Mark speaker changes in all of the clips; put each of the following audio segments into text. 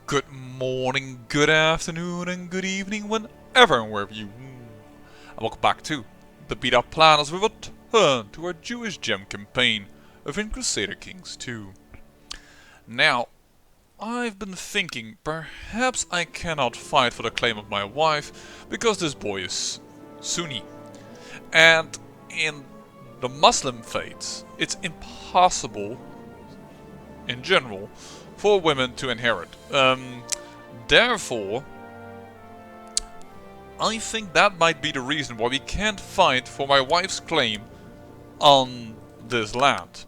Speaker 1: Good morning, good afternoon, and good evening, whenever and wherever you. And welcome back to the Beat Up Plan as we return to our Jewish Gem campaign of In Crusader Kings 2. Now, I've been thinking perhaps I cannot fight for the claim of my wife because this boy is Sunni. And in the Muslim faiths, it's impossible in general for women to inherit. Therefore, I think that might be the reason why we can't fight for my wife's claim on this land.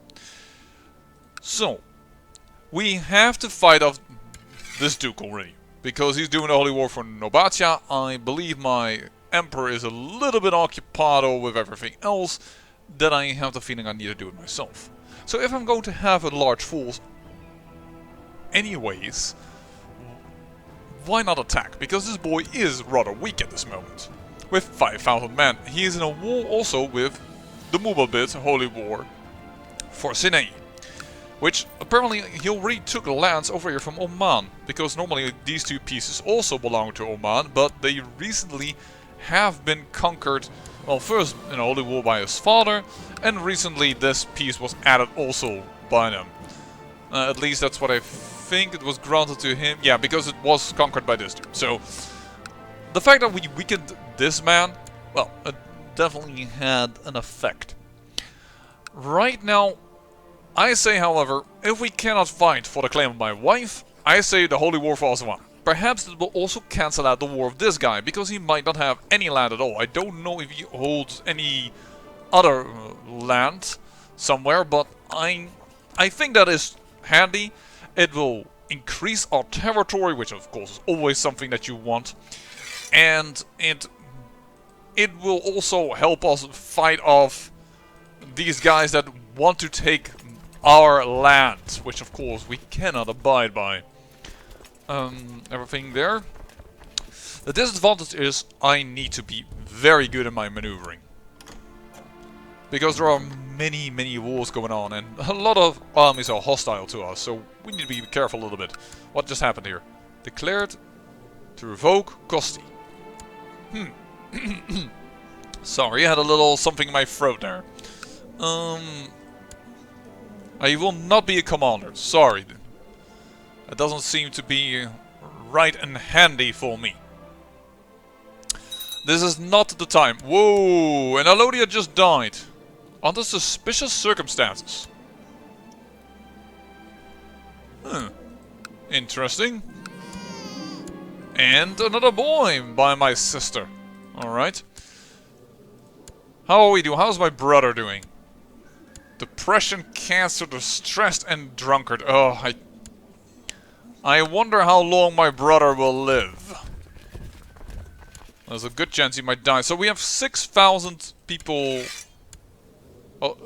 Speaker 1: So, we have to fight off this Duke already, because he's doing the Holy War for Nobatia. I believe my Emperor is a little bit occupied with everything else, that I have the feeling I need to do it myself. So if I'm going to have a large force anyways, why not attack? Because this boy is rather weak at this moment. With 5,000 men. He is in a war also with the Mubabit Holy War for Sinai. Which apparently he already took lands over here from Oman. Because normally these two pieces also belong to Oman, but they recently have been conquered. Well, first in a Holy War by his father, and recently this piece was added also by them. At least that's what I think. It was granted to him. Yeah, because it was conquered by this dude. So, the fact that we weakened this man, well, it definitely had an effect. Right now, I say, however, if we cannot fight for the claim of my wife, I say the Holy War for Osman. Perhaps it will also cancel out the war of this guy, because he might not have any land at all. I don't know if he holds any other land somewhere, but I think that is handy. It will increase our territory, which of course is always something that you want, and it will also help us fight off these guys that want to take our land, which of course we cannot abide by. Everything there. The disadvantage is I need to be very good in my maneuvering, because there are many wars going on, and a lot of armies are hostile to us, so we need to be careful a little bit. What just happened here? Declared to revoke Kosti. Sorry, I had a little something in my throat there. I will not be a commander, sorry. It doesn't seem to be right and handy for me. This is not the time. Whoa, and Alodia just died. Under suspicious circumstances. Interesting. And another boy by my sister. Alright. How are we doing? How's my brother doing? Depression, cancer, distressed, and drunkard. Oh, I wonder how long my brother will live. There's a good chance he might die. So we have 6,000 people. Oh,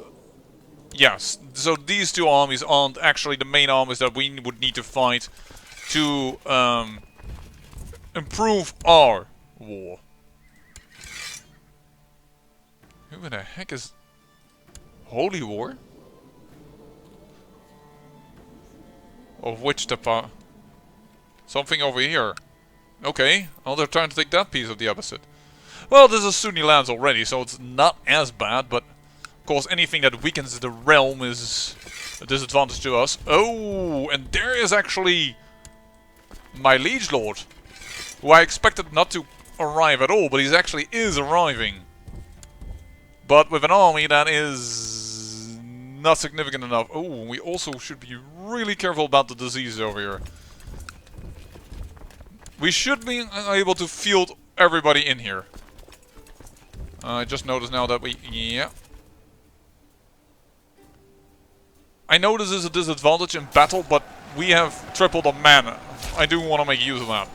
Speaker 1: yes, so these two armies aren't actually the main armies that we would need to fight to improve our war. Who the heck is Holy War? Of which the part? Something over here. Okay, well they're trying to take that piece of the opposite. Well, this is Sunni lands already, so it's not as bad, but of course, anything that weakens the realm is a disadvantage to us. Oh, and there is actually my liege lord, who I expected not to arrive at all, but he actually is arriving. But with an army that is not significant enough. Oh, we also should be really careful about the diseases over here. We should be able to field everybody in here. I just noticed now that yeah. I know this is a disadvantage in battle, but we have triple the mana. I do want to make use of that.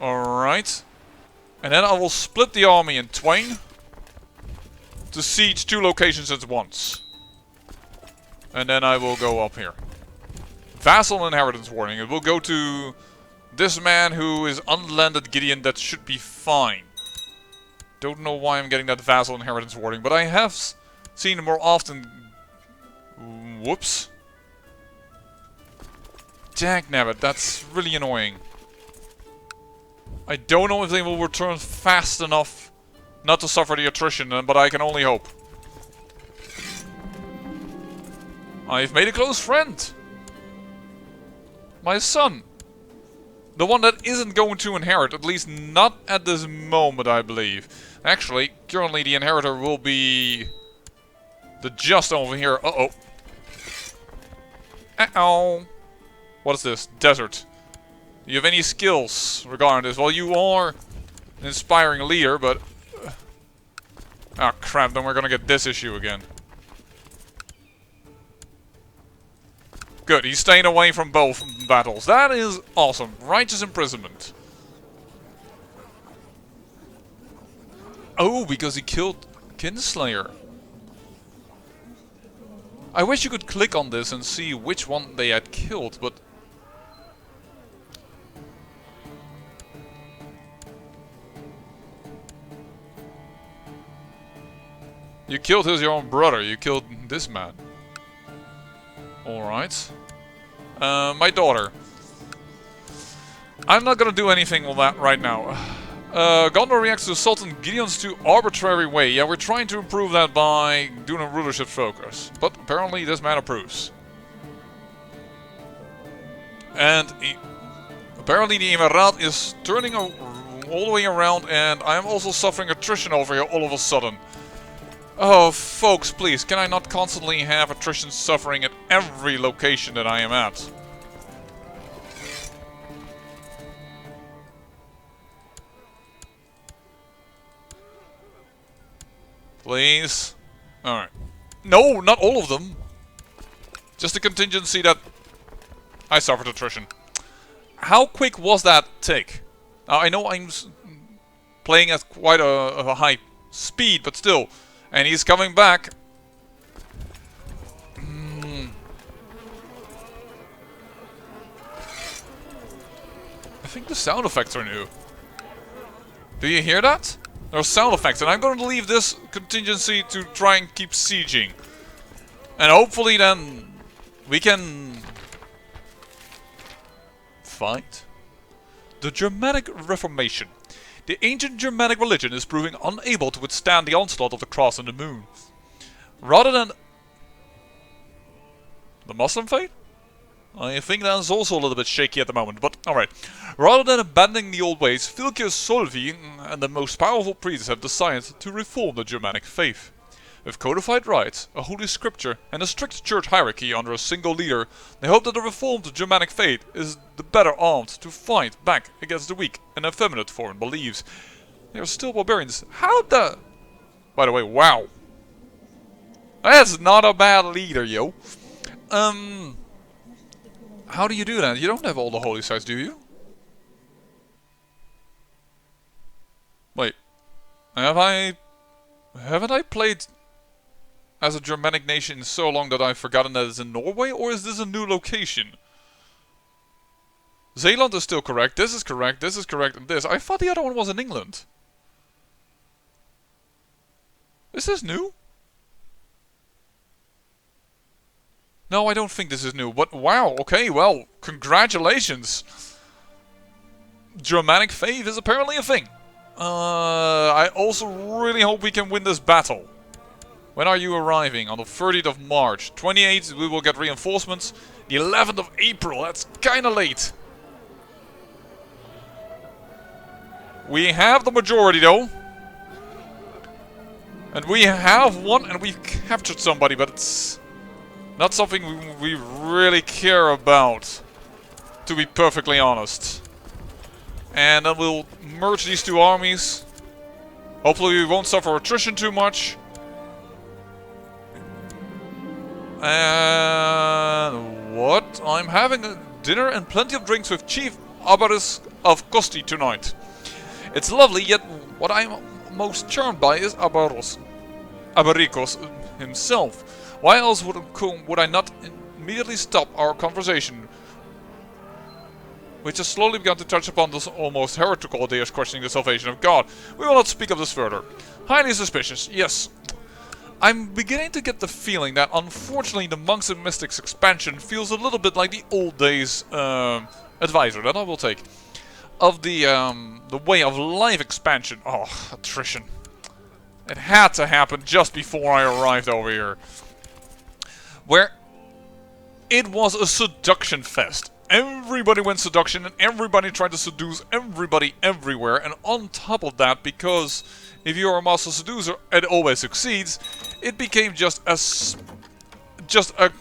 Speaker 1: Alright. And then I will split the army in twain to siege 2 locations at once. And then I will go up here. Vassal inheritance warning. It will go to this man who is unlanded Gideon. That should be fine. Don't know why I'm getting that vassal inheritance warning, but I have seen more often. Whoops. Dagnabbit, that's really annoying. I don't know if they will return fast enough not to suffer the attrition, but I can only hope. I've made a close friend. My son. The one that isn't going to inherit, at least not at this moment, I believe. Actually, currently the inheritor will be the just over here. Uh-oh. Uh-oh. What is this? Desert. Do you have any skills regarding this? Well, you are an inspiring leader, but... oh crap, then we're gonna get this issue again. Good, he's staying away from both battles. That is awesome. Righteous imprisonment. Oh, because he killed Kinslayer. I wish you could click on this and see which one they had killed, but... you killed your own brother. You killed this man. Alright. My daughter. I'm not gonna do anything on that right now. Gondor reacts to Sultan Gideon's too arbitrary way. Yeah, we're trying to improve that by doing a rulership focus. But apparently this man approves. And apparently the Emirat is turning all the way around, and I am also suffering attrition over here all of a sudden. Oh, folks, please, can I not constantly have attrition suffering at every location that I am at? Please? Alright. No, not all of them! Just a contingency that I suffered attrition. How quick was that take? Now, I know I'm playing at quite a high speed, but still... and he's coming back. I think the sound effects are new. Do you hear that? There are sound effects, and I'm going to leave this contingency to try and keep sieging. And hopefully then we can fight. The Germanic Reformation. The ancient Germanic religion is proving unable to withstand the onslaught of the cross and the moon. Rather than... the Muslim faith? I think that's also a little bit shaky at the moment, but alright. Rather than abandoning the old ways, Filcius Solvi and the most powerful priests have decided to reform the Germanic faith. With codified rites, a holy scripture, and a strict church hierarchy under a single leader, they hope that the reformed Germanic faith is the better armed to fight back against the weak and effeminate foreign beliefs. They are still barbarians. How the... by the way, wow. That's not a bad leader, yo. How do you do that? You don't have all the holy sites, do you? Wait. Haven't I played as a Germanic nation so long that I've forgotten that it's in Norway, or is this a new location? Zeeland is still correct, this is correct, and this. I thought the other one was in England. Is this new? No, I don't think this is new, but wow, okay, well, congratulations. Germanic faith is apparently a thing. I also really hope we can win this battle. When are you arriving? On the 30th of March. 28th we will get reinforcements. The 11th of April, that's kinda late. We have the majority though. And we have won, and we've captured somebody, but it's not something we really care about, to be perfectly honest. And then we'll merge these two armies. Hopefully we won't suffer attrition too much. And what? I'm having a dinner and plenty of drinks with Chief Abaris of Kosti tonight. It's lovely, yet what I'm most charmed by is Abarikos himself. Why else would I not immediately stop our conversation, which has slowly begun to touch upon this almost heretical ideas questioning the salvation of God? We will not speak of this further. Highly suspicious, yes. I'm beginning to get the feeling that unfortunately the Monks and Mystics expansion feels a little bit like the old days advisor that I will take. Of the Way of Life expansion. Oh, attrition. It had to happen just before I arrived over here. Where it was a seduction fest. Everybody went seduction and everybody tried to seduce everybody everywhere. And on top of that, because if you're a master seducer, it always succeeds, it became just a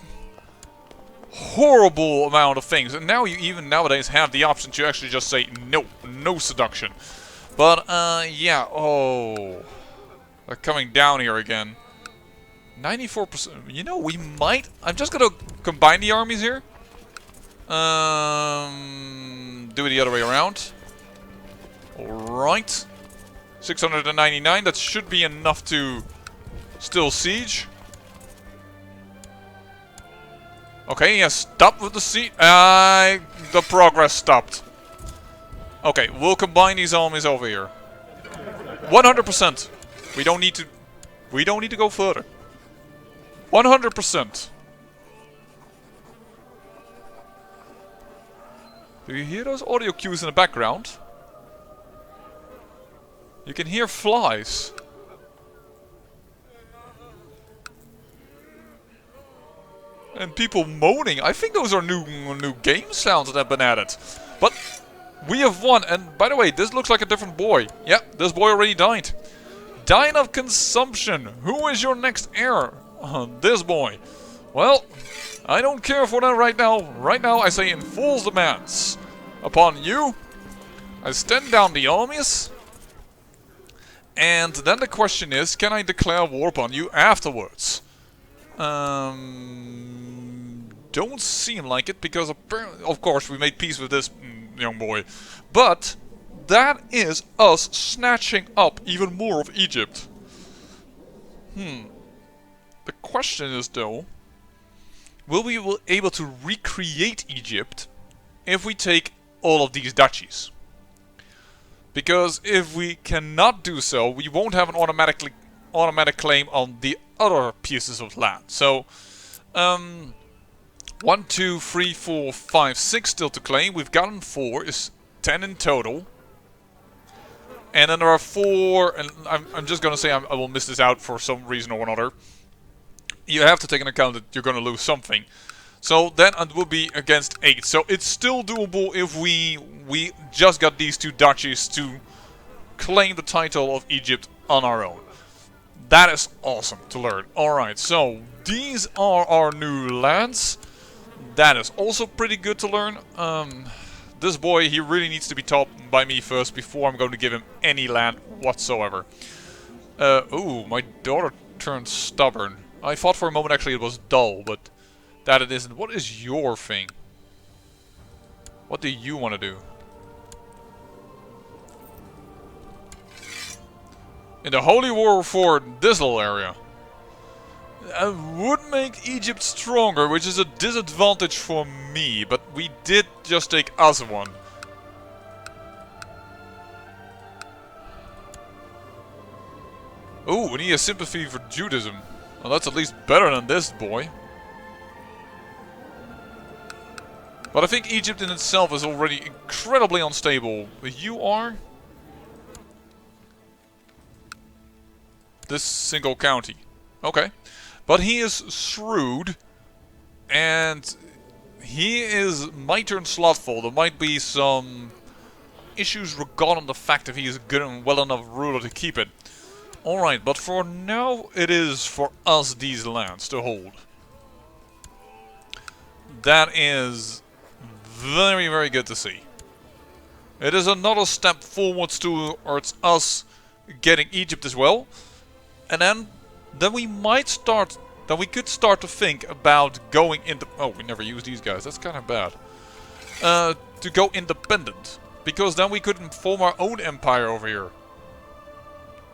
Speaker 1: horrible amount of things. And now you even nowadays have the option to actually just say no, no seduction. But yeah, oh, they're coming down here again. 94%. You know, we might. I'm just gonna combine the armies here. Do it the other way around. Alright. 699. That should be enough to still siege. Okay, yes, stop with the siege. The progress stopped. Okay, we'll combine these armies over here. 100%. We don't need to go further. 100%. Do you hear those audio cues in the background? You can hear flies. And people moaning. I think those are new game sounds that have been added. But we have won. And by the way, this looks like a different boy. Yeah, this boy already died. Dying of consumption. Who is your next heir? This boy. Well, I don't care for that right now. Right now I say enforce demands upon you. I stand down the armies. And then the question is, can I declare war upon you afterwards? Don't seem like it, because apparently, of course we made peace with this young boy. But that is us snatching up even more of Egypt. The question is though, will we be able to recreate Egypt if we take all of these duchies? Because if we cannot do so, we won't have an automatic claim on the other pieces of land. So, 1, 2, 3, 4, 5, 6 still to claim. We've gotten 4, is 10 in total. And then there are 4, and I'm just gonna say I will miss this out for some reason or another. You have to take into account that you're gonna lose something. So then it will be against 8. So it's still doable if we just got these 2 duchies to claim the title of Egypt on our own. That is awesome to learn. Alright, so these are our new lands. That is also pretty good to learn. This boy, he really needs to be taught by me first before I'm going to give him any land whatsoever. Ooh, my daughter turned stubborn. I thought for a moment actually it was dull, but that it isn't. What is your thing? What do you want to do? In the Holy War for this little area. That would make Egypt stronger, which is a disadvantage for me, but we did just take us one. Ooh, we need a sympathy for Judaism. Well, that's at least better than this boy. But I think Egypt in itself is already incredibly unstable. You are? This single county. Okay. But he is shrewd. And he is mighty and slothful. There might be some issues regarding the fact if he is a good and well enough ruler to keep it. Alright, but for now it is for us these lands to hold. That is very, very good to see. It is another step forwards towards us getting Egypt as well. And then we might start, then we could start to think about going into... Oh, we never use these guys, that's kind of bad. To go independent. Because then we could form our own empire over here.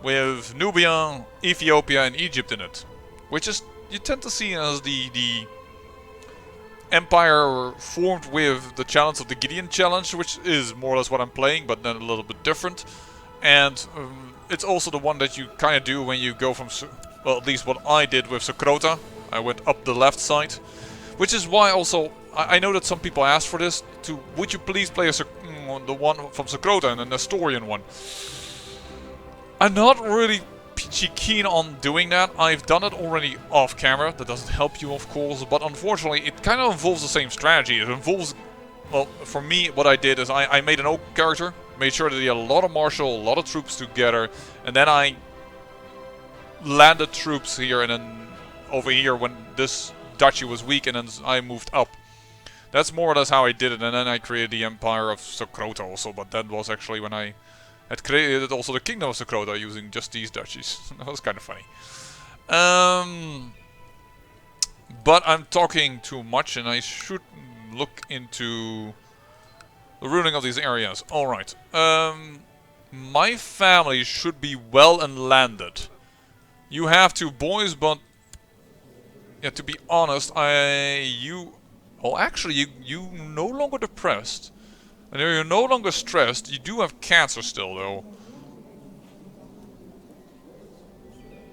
Speaker 1: With Nubia, Ethiopia and Egypt in it. Which is, you tend to see as the empire formed with the challenge of the Gideon challenge, which is more or less what I'm playing, but then a little bit different. And it's also the one that you kind of do when you go from well, at least what I did with Sokrota. I went up the left side. Which is why also, I know that some people asked for this, would you please play the one from Sokrota and the Nestorian one? I'm not really peachy keen on doing that. I've done it already off camera. That doesn't help you, of course, but unfortunately it kind of involves the same strategy. It involves, well, for me, what I did is I made an oak character, made sure that he had a lot of martial, a lot of troops together, and then I landed troops here and then over here when this duchy was weak, and then I moved up. That's more or less how I did it, and then I created the Empire of Sokrota also, but that was actually when I had created also the Kingdom of Sokrota using just these duchies. That was kind of funny. But I'm talking too much, and I should look into the ruling of these areas. Alright. My family should be well and landed. You have to, boys, but yeah, to be honest, actually, you no longer depressed, and you're no longer stressed. You do have cancer still, though.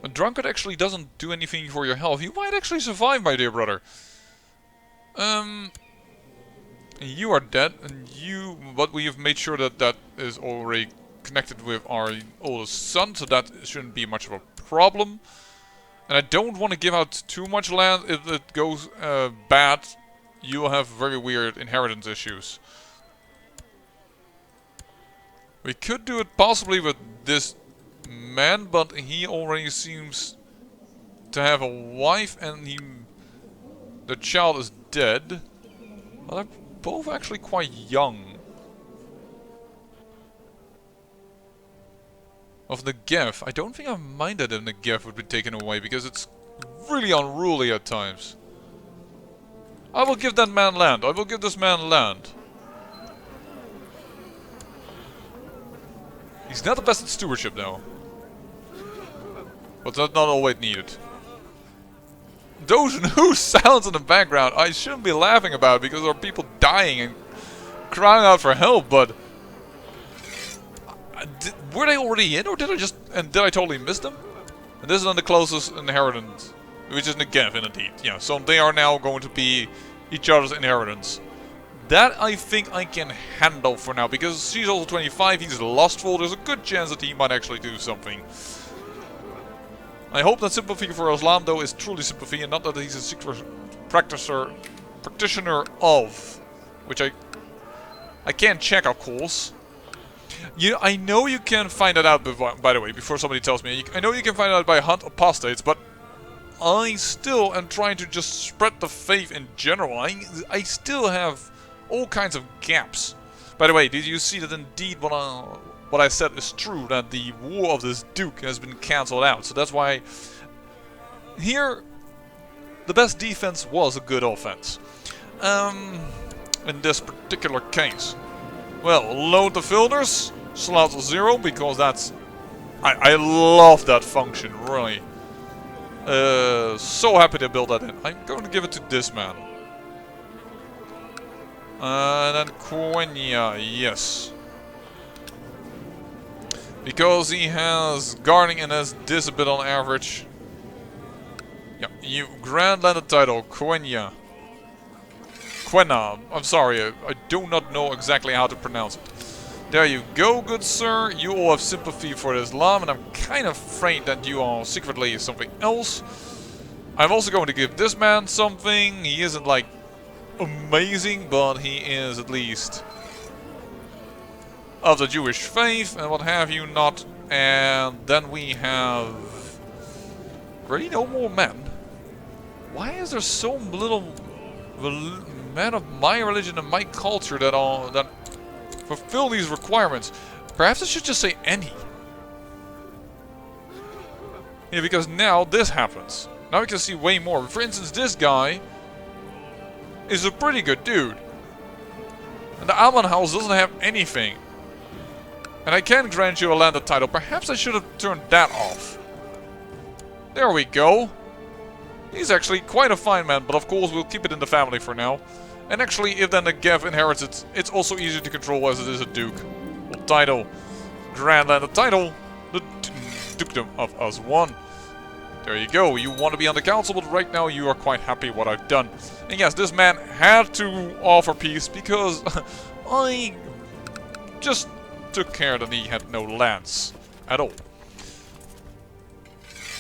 Speaker 1: A drunkard actually doesn't do anything for your health. You might actually survive, my dear brother. You are dead, and but we have made sure that that is already connected with our oldest son, so that shouldn't be much of a problem. And I don't want to give out too much land. If it goes bad, you'll have very weird inheritance issues. We could do it possibly with this man, but he already seems to have a wife, and the child is dead. Well, they're both actually quite young. Of the Negev, I don't think I minded if the Negev would be taken away, because it's really unruly at times. I will give that man land. I will give this man land. He's not the best at stewardship, though. But that's not always needed. Those new sounds in the background, I shouldn't be laughing about, because there are people dying and crying out for help, but were they already in, or did I totally miss them? And this is then the closest inheritance, which is Negev, indeed. Yeah, so they are now going to be each other's inheritance. That I think I can handle for now, because she's also 25, he's lustful, there's a good chance that he might actually do something. I hope that sympathy for Islam, though, is truly sympathy, and not that he's a secret practitioner of, which I can't check, of course. I know you can find that out, by the way, before somebody tells me. I know you can find out by hunt apostates, but I still am trying to just spread the faith in general. I still have all kinds of gaps. By the way, did you see that indeed what I said is true, that the war of this Duke has been cancelled out? So that's why here the best defense was a good offense. In this particular case. Well, load the filters, slaughter 0, because that's... I love that function, really. So happy to build that in. I'm going to give it to this man. And then Quenya, yes. Because he has guarding and has this a bit on average. Yeah, you grand landed title, Quenya. Quena, I'm sorry, I do not know exactly how to pronounce it. There you go, good sir. You all have sympathy for Islam, and I'm kind of afraid that you are secretly something else. I'm also going to give this man something. He isn't, like, amazing, but he is at least of the Jewish faith, and what have you not. And then we have really no more men. Why is there so little men of my religion and my culture that fulfill these requirements? Perhaps I should just say any. Yeah, because now this happens. Now we can see way more. For instance, this guy is a pretty good dude. And the Alman house doesn't have anything. And I can grant you a landed title. Perhaps I should have turned that off. There we go. He's actually quite a fine man, but of course we'll keep it in the family for now. And actually, if then the Negev inherits it, it's also easier to control as it is a duke. Well, title. Grand landed title. The Dukedom of Us 1. There you go. You want to be on the council, but right now you are quite happy what I've done. And yes, this man had to offer peace because I just took care that he had no lands at all.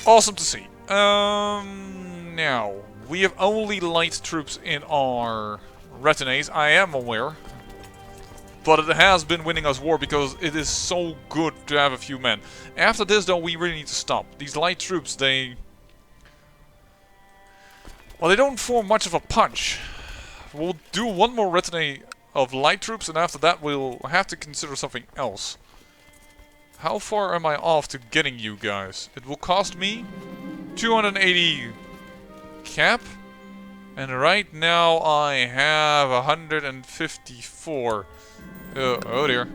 Speaker 1: Awesome to see. Now, we have only light troops in our retinue, I am aware. But it has been winning us war because it is so good to have a few men. After this, though, we really need to stop. These light troops, they... well, they don't form much of a punch. We'll do one more retinue of light troops, and after that we'll have to consider something else. How far am I off to getting you guys? It will cost me 280 cap. And right now I have 154. Oh dear.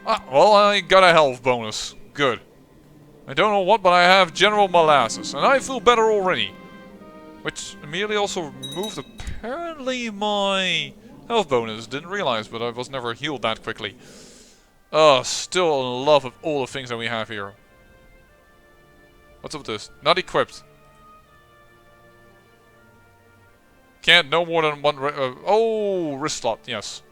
Speaker 1: Ah, well, I got a health bonus. Good. I don't know what, but I have General Molasses, and I feel better already. Which immediately also removed apparently my health bonus. Didn't realize, but I was never healed that quickly. Still in love with all the things that we have here. What's up with this? Not equipped. Can't no more than one. Oh, wrist slot, yes.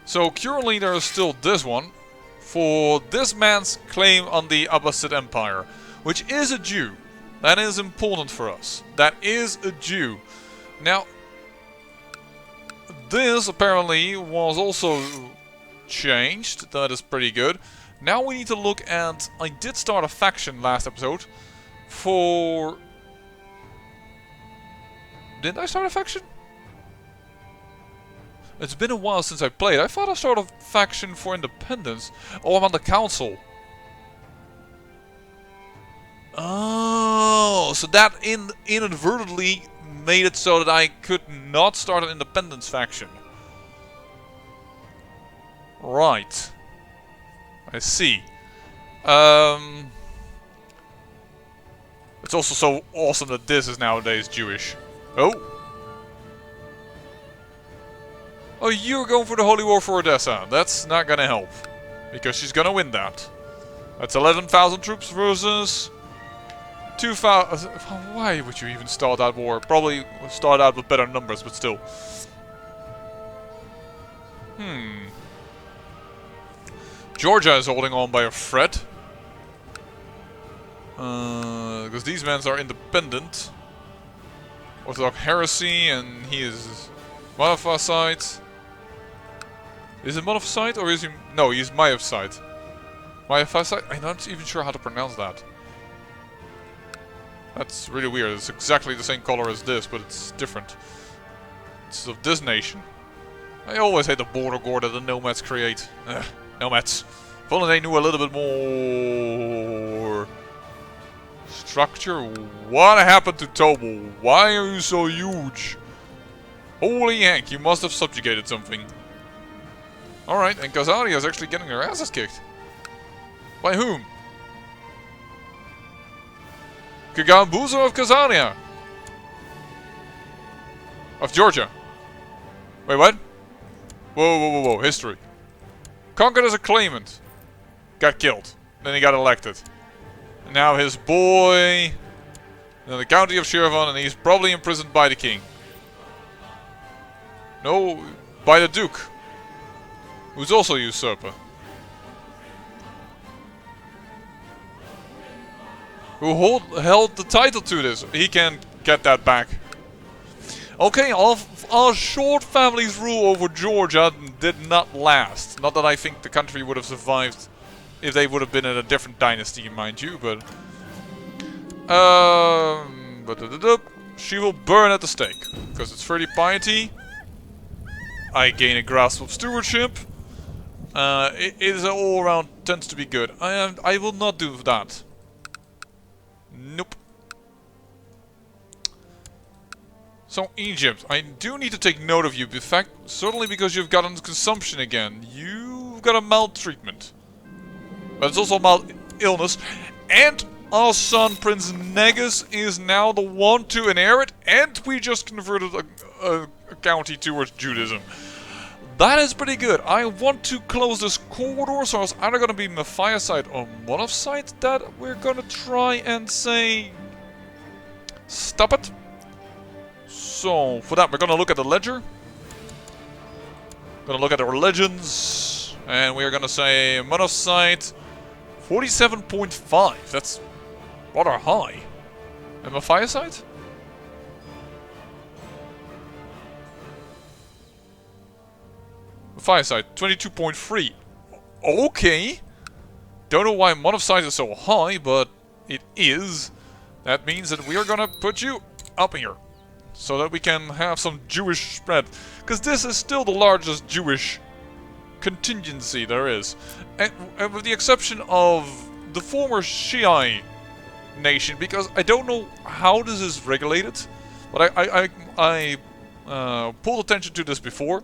Speaker 1: So currently there is still this one for this man's claim on the Abbasid Empire, which is a Jew. That is important for us. That is a Jew. Now, this apparently was also changed. That is pretty good. Now we need to look at... I did start a faction last episode. For... didn't I start a faction? It's been a while since I played. I thought I started a faction for independence. Oh, I'm on the council. Oh, so that inadvertently made it so that I could not start an independence faction. Right. I see. It's also so awesome that this is nowadays Jewish. Oh. Oh, you're going for the Holy War for Odessa. That's not gonna help. Because she's gonna win that. That's 11,000 troops versus 2,000. Why would you even start that war? Probably start out with better numbers, but still. Georgia is holding on by a thread. Because these men are independent. Orthodox heresy, and he is Monophysite. Is it Monophysite or is he... no, he's Miaphysite. Miaphysite? I'm not even sure how to pronounce that. That's really weird. It's exactly the same color as this, but it's different. It's of this nation. I always hate the border gore that the nomads create. Ugh, nomads. If only they knew a little bit more... structure. What happened to Tobal? Why are you so huge? Holy heck, you must have subjugated something. Alright, and Khazaria is actually getting their asses kicked. By whom? Kagambuzo of Khazaria. Of Georgia. Wait, what? Whoa, whoa, whoa, whoa, history. Conquered as a claimant. Got killed. Then he got elected. And now his boy... in the county of Shirvan, and he's probably imprisoned by the king. No, by the duke. Who's also a usurper. Who held the title to this. He can get that back. Okay, our short family's rule over Georgia did not last. Not that I think the country would have survived if they would have been in a different dynasty, mind you, but... she will burn at the stake. Because it's 30 piety. I gain a grasp of stewardship. It is all around tends to be good. I will not do that. Nope. So Egypt, I do need to take note of you. In fact, certainly because you've gotten consumption again. You've got a maltreatment. But it's also mild illness. And our son, Prince Negus, is now the one to inherit. And we just converted a county towards Judaism. That is pretty good. I want to close this corridor, so it's either going to be Matthias-side or Monov-side that we're going to try and say... Stop it. So, for that, we're going to look at the ledger. Going to look at our legends. And we're going to say Monov-side 47.5. That's rather high. And Matthias-side? Matthias-side 22.3. Okay. Don't know why Monov-side is so high, but it is. That means that we are going to put you up here. So that we can have some Jewish spread. Because this is still the largest Jewish contingency there is. And with the exception of the former Shiite nation. Because I don't know how this is regulated. But I pulled attention to this before.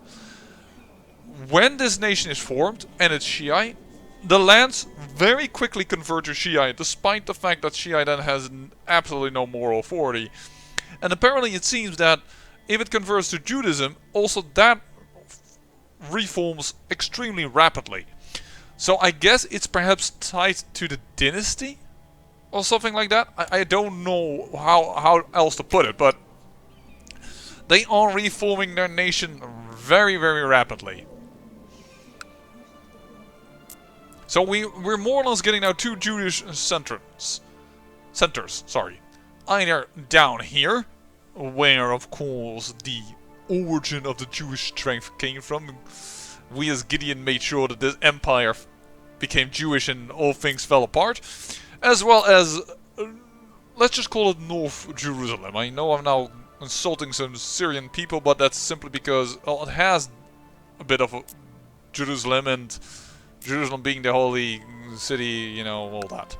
Speaker 1: When this nation is formed and it's Shiite, the lands very quickly convert to Shiite. Despite the fact that Shiite then has absolutely no moral authority. And apparently it seems that if it converts to Judaism, also that reforms extremely rapidly. So I guess it's perhaps tied to the dynasty? Or something like that? I don't know how else to put it, but they are reforming their nation very, very rapidly. So we're more or less getting now 2 Jewish centers. Either down here, where of course the origin of the Jewish strength came from. We as Gideon made sure that this empire became Jewish and all things fell apart. As well as, let's just call it North Jerusalem. I know I'm now insulting some Syrian people, but that's simply because it has a bit of a Jerusalem, and Jerusalem being the holy city, you know, all that.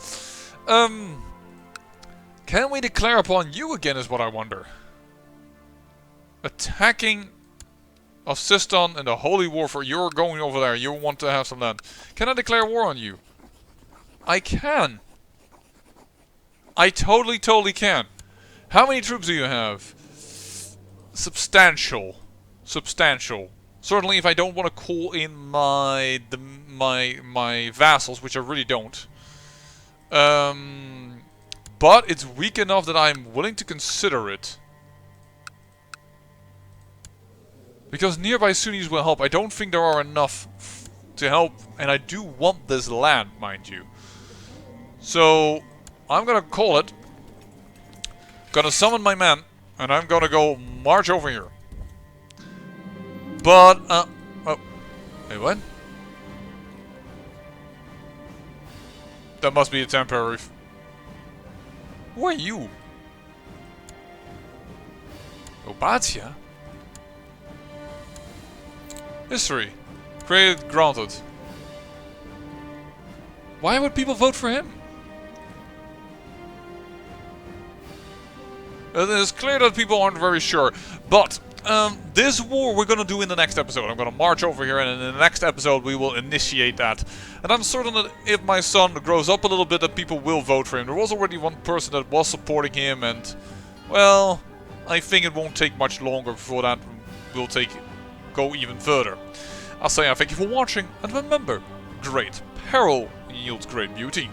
Speaker 1: Can we declare upon you again is what I wonder. Attacking of Sistan and the holy war for you're going over there, you want to have some land. Can I declare war on you? I can. I totally can. How many troops do you have? Substantial. Certainly if I don't want to call in my vassals, which I really don't. But it's weak enough that I'm willing to consider it. Because nearby Sunnis will help. I don't think there are enough to help. And I do want this land, mind you. So, I'm gonna call it. Gonna summon my men. And I'm gonna go march over here. But, oh. Wait, what? That must be a temporary... Who are you? Obatia? History. Created, granted. Why would people vote for him? It is clear that people aren't very sure. But, this war we're gonna do in the next episode. I'm gonna march over here, and in the next episode we will initiate that. And I'm certain that if my son grows up a little bit, that people will vote for him. There was already one person that was supporting him, and, well, I think it won't take much longer before that will go even further. I'll say I thank you for watching, and remember, great peril yields great beauty.